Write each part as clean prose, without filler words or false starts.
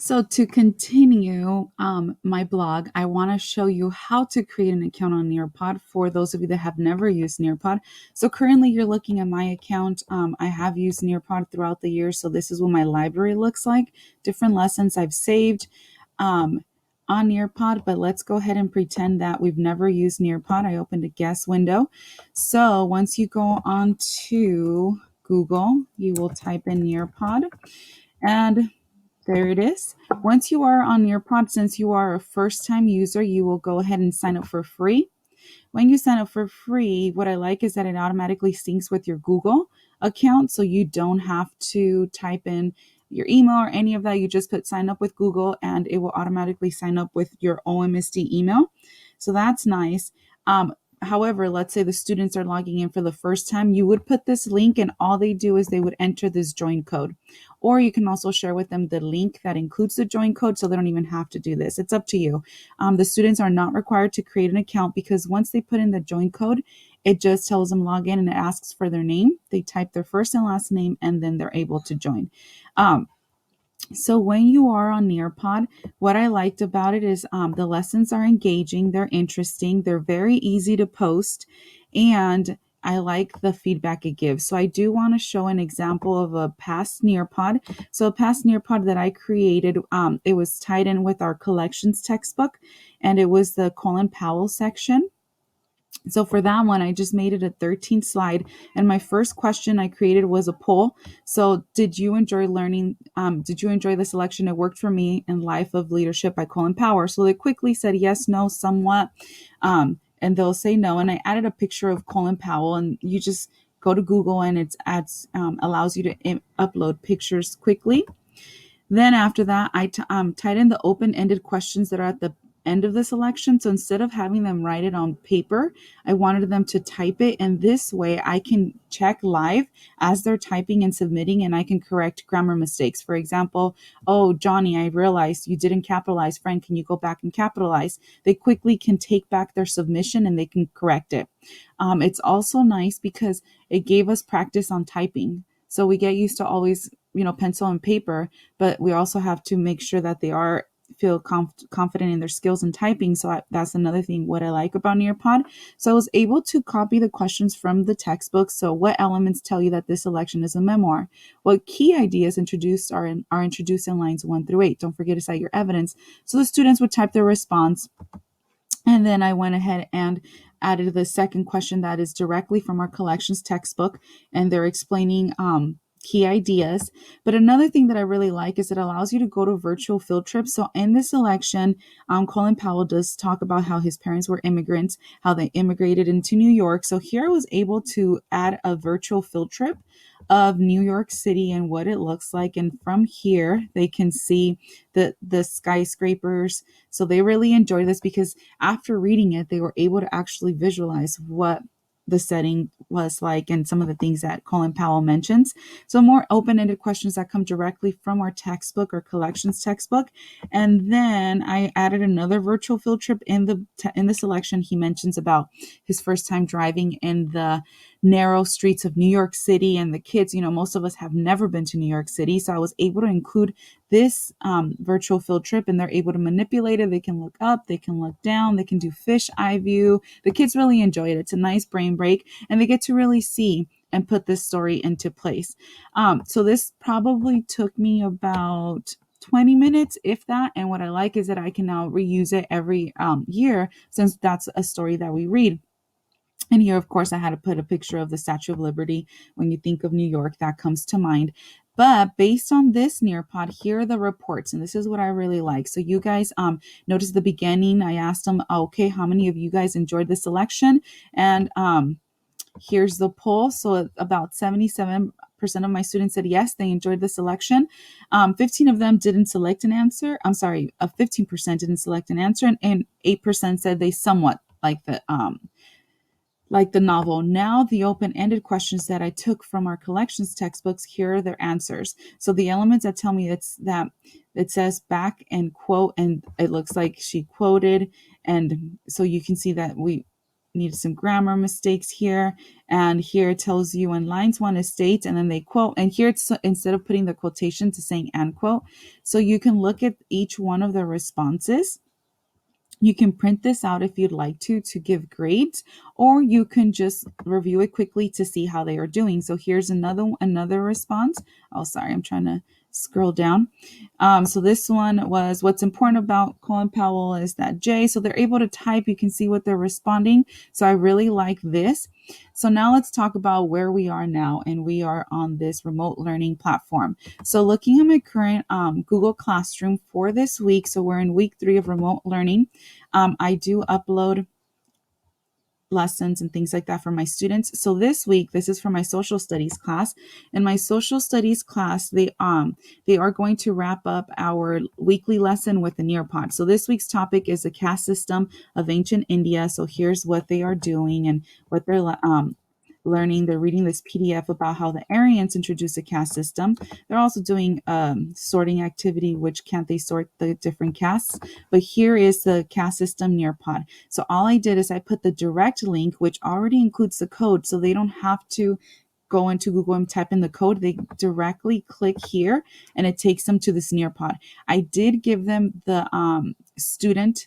So to continue my blog, I want to show you how to create an account on Nearpod for those of you that have never used Nearpod. So currently you're looking at my account. I have used Nearpod throughout the year. So this is what my library looks like. Different lessons I've saved on Nearpod, but let's go ahead and pretend that we've never used Nearpod. I opened a guest window. So once you go on to Google, you will type in Nearpod and there it is. Once you are on Nearpod, since you are a first-time user, you will go ahead and sign up for free. When you sign up for free, what I like is that it automatically syncs with your Google account, so you don't have to type in your email or any of that. You just put sign up with Google and it will automatically sign up with your OMSD email. So that's nice. However, let's say the students are logging in for the first time, you would put this link and all they do is they would enter this join code. Or you can also share with them the link that includes the join code so they don't even have to do this. It's up to you. The students are not required to create an account because once they put in the join code, it just tells them log in and it asks for their name. They type their first and last name and then they're able to join. So when you are on Nearpod, what I liked about it is the lessons are engaging, they're interesting, they're very easy to post, and I like the feedback it gives. So I do want to show an example of a past Nearpod. So a past Nearpod that I created, it was tied in with our collections textbook, and it was the Colin Powell section. So for that one, I just made it a 13 slide. And my first question I created was a poll. So did you enjoy learning? Did you enjoy the selection? It worked for me in Life of Leadership by Colin Powell. So they quickly said yes, no, somewhat. And they'll say no. And I added a picture of Colin Powell and you just go to Google and it allows you to upload pictures quickly. Then after that, I tied in the open-ended questions that are at the end of the selection. So instead of having them write it on paper, I wanted them to type it. And this way I can check live as they're typing and submitting, and I can correct grammar mistakes. For example, oh, Johnny, I realized you didn't capitalize. Friend, can you go back and capitalize? They quickly can take back their submission and they can correct it. It's also nice because it gave us practice on typing. So we get used to always, pencil and paper, but we also have to make sure that they feel confident in their skills in typing. So that's another thing what I like about Nearpod. So I was able to copy the questions from the textbook. So what elements tell you that this selection is a memoir? What key ideas introduced are introduced in lines 1 through 8? Don't forget to cite your evidence. So the students would type their response. And then I went ahead and added the second question that is directly from our collections textbook. And they're explaining key ideas. But another thing that I really like is it allows you to go to virtual field trips. So in this selection, Colin Powell does talk about how his parents were immigrants, how they immigrated into New York. So here I was able to add a virtual field trip of New York City and what it looks like. And from here, they can see the skyscrapers. So they really enjoyed this because after reading it, they were able to actually visualize what the setting was like and some of the things that Colin Powell mentions. So more open-ended questions that come directly from our textbook or collections textbook. And then I added another virtual field trip in the selection. He mentions about his first time driving in the narrow streets of New York City, and the kids, most of us have never been to New York City. So I was able to include this virtual field trip, and they're able to manipulate it. They can look up, they can look down, they can do fish eye view. The kids really enjoy it. It's a nice brain break, and they get to really see and put this story into place. So this probably took me about 20 minutes, if that. And what I like is that I can now reuse it every year since that's a story that we read. And here, of course, I had to put a picture of the Statue of Liberty. When you think of New York, that comes to mind. But based on this Nearpod, here are the reports. And this is what I really like. So you guys notice the beginning, I asked them, okay, how many of you guys enjoyed the selection? And here's the poll. So about 77% of my students said yes, they enjoyed the selection. 15 of them didn't select an answer. 15% didn't select an answer, and 8% said they somewhat like the novel. Now the open-ended questions that I took from our collections textbooks, here are their answers. So the elements that tell me that it says back and quote, and it looks like she quoted. And so you can see that needed some grammar mistakes here. And here it tells you in lines 1 is state, and then they quote. And here it's instead of putting the quotation to saying and quote. So you can look at each one of the responses. You can print this out if you'd like to give grades, or you can just review it quickly to see how they are doing. So here's another response. Oh, sorry, I'm trying to scroll down. So this one was, what's important about Colin Powell is that J. So they're able to type. You can see what they're responding. So I really like this. So now let's talk about where we are now, and we are on this remote learning platform. So looking at my current Google Classroom for this week, so we're in week 3 of remote learning. I do upload lessons and things like that for my students. So this week, this is for my social studies class. In my social studies class, they are going to wrap up our weekly lesson with the Nearpod. So this week's topic is the caste system of ancient India. So here's what they are doing and what they're learning. They're reading this PDF about how the Aryans introduced a caste system. They're also doing sorting activity, which can't they sort the different castes. But here is the caste system Nearpod. So all I did is I put the direct link, which already includes the code, so they don't have to go into Google and type in the code. They directly click here and it takes them to this Nearpod. I did give them the student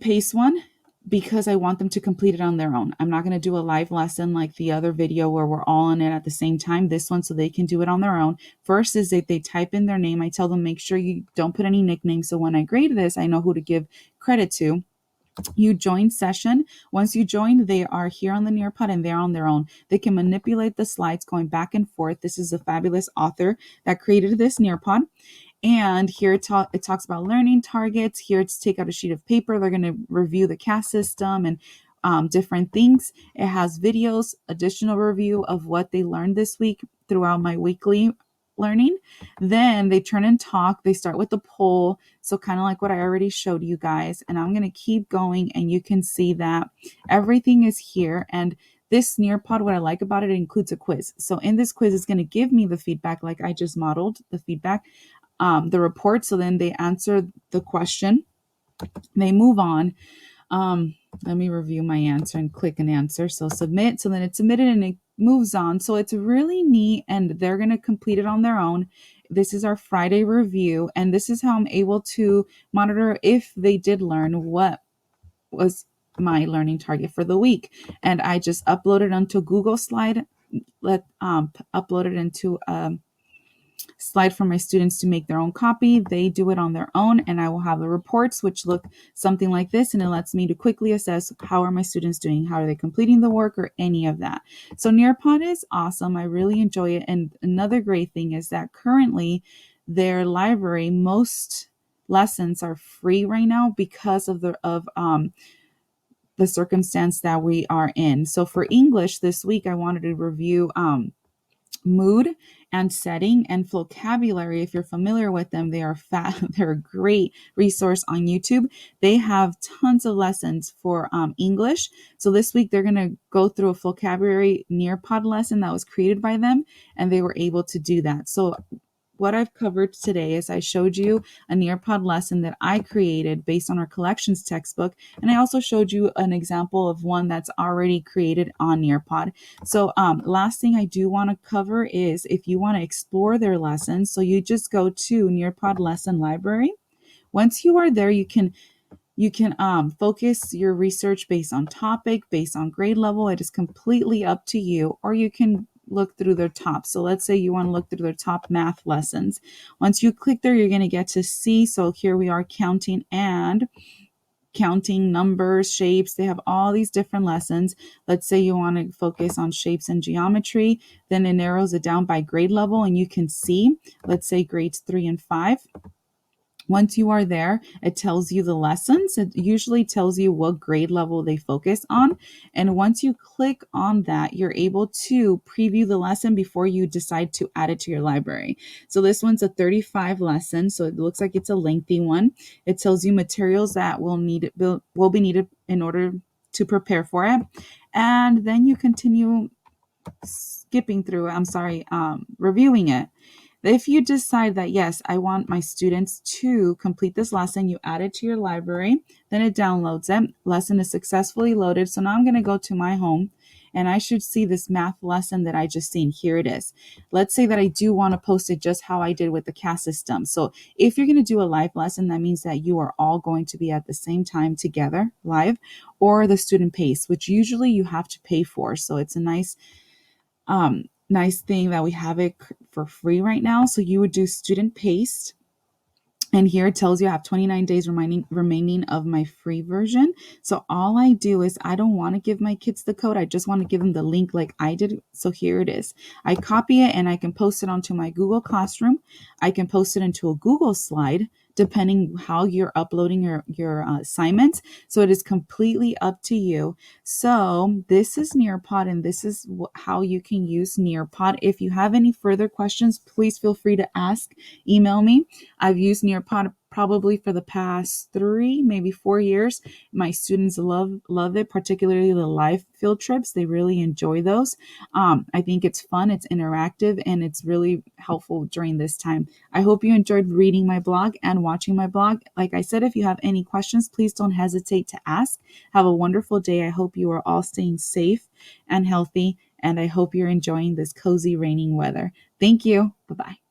pace one, because I want them to complete it on their own. I'm not going to do a live lesson like the other video where we're all in it at the same time. This one, so they can do it on their own. First is that they type in their name. I tell them, make sure you don't put any nicknames. So when I grade this, I know who to give credit to. You join session. Once you join, they are here on the Nearpod and they're on their own. They can manipulate the slides going back and forth. This is a fabulous author that created this Nearpod. And here it talks about learning targets. Here it's take out a sheet of paper. They're going to review the caste system and different things. It has videos, additional review of what they learned this week throughout my weekly learning. Then they turn and talk. They start with the poll. So kind of like what I already showed you guys. And I'm going to keep going, and you can see that everything is here. And this Nearpod, what I like about it includes a quiz. So in this quiz, it's going to give me the feedback like I just modeled the feedback. The report. So then they answer the question, they move on. Let me review my answer and click an answer. So submit. So then it's submitted and it moves on. So it's really neat, and they're going to complete it on their own. This is our Friday review, and this is how I'm able to monitor if they did learn what was my learning target for the week. And I just upload it onto Google Slide, upload it into slide for my students to make their own copy. They do it on their own, and I will have the reports, which look something like this, and it lets me to quickly assess how are my students doing, how are they completing the work, or any of that. So Nearpod is awesome. I really enjoy it. And another great thing is that currently their library, most lessons are free right now because of the circumstance that we are in. So for English this week, I wanted to review mood and setting and vocabulary. If you're familiar with them, they're a great resource on YouTube. They have tons of lessons for English. So this week they're going to go through a vocabulary Nearpod lesson that was created by them, and they were able to do that. So what I've covered today is I showed you a Nearpod lesson that I created based on our collections textbook. And I also showed you an example of one that's already created on Nearpod. So last thing I do want to cover is if you want to explore their lessons, so you just go to Nearpod Lesson Library. Once you are there, you can focus your research based on topic, based on grade level. It is completely up to you, or you can look through their top. So let's say you want to look through their top math lessons. Once you click there, you're going to get to see. So here we are counting numbers, shapes. They have all these different lessons. Let's say you want to focus on shapes and geometry. Then it narrows it down by grade level, and you can see, let's say grades 3 and 5. Once you are there, it tells you the lessons. It usually tells you what grade level they focus on. And once you click on that, you're able to preview the lesson before you decide to add it to your library. So this one's a 35 lesson, so it looks like it's a lengthy one. It tells you materials that will be needed in order to prepare for it. And then you continue reviewing it. If you decide that, yes, I want my students to complete this lesson, you add it to your library, then it downloads it. Lesson is successfully loaded. So now I'm going to go to my home and I should see this math lesson that I just seen. Here it is. Let's say that I do want to post it just how I did with the CAS system. So if you're going to do a live lesson, that means that you are all going to be at the same time together live, or the student pace, which usually you have to pay for. So it's a nice thing that we have it for free right now. So you would do student paced. And here it tells you I have 29 days remaining of my free version. So all I do is I don't want to give my kids the code. I just want to give them the link like I did. So here it is. I copy it and I can post it onto my Google Classroom. I can post it into a Google slide, depending how you're uploading your assignments. So it is completely up to you. So this is Nearpod, and this is how you can use Nearpod. If you have any further questions, please feel free to ask. Email me. I've used Nearpod probably for the past 3, maybe 4 years. My students love it, particularly the live field trips. They really enjoy those. I think it's fun, it's interactive, and it's really helpful during this time. I hope you enjoyed reading my blog and watching my blog. Like I said, if you have any questions, please don't hesitate to ask. Have a wonderful day. I hope you are all staying safe and healthy, and I hope you're enjoying this cozy raining weather. Thank you. Bye-bye.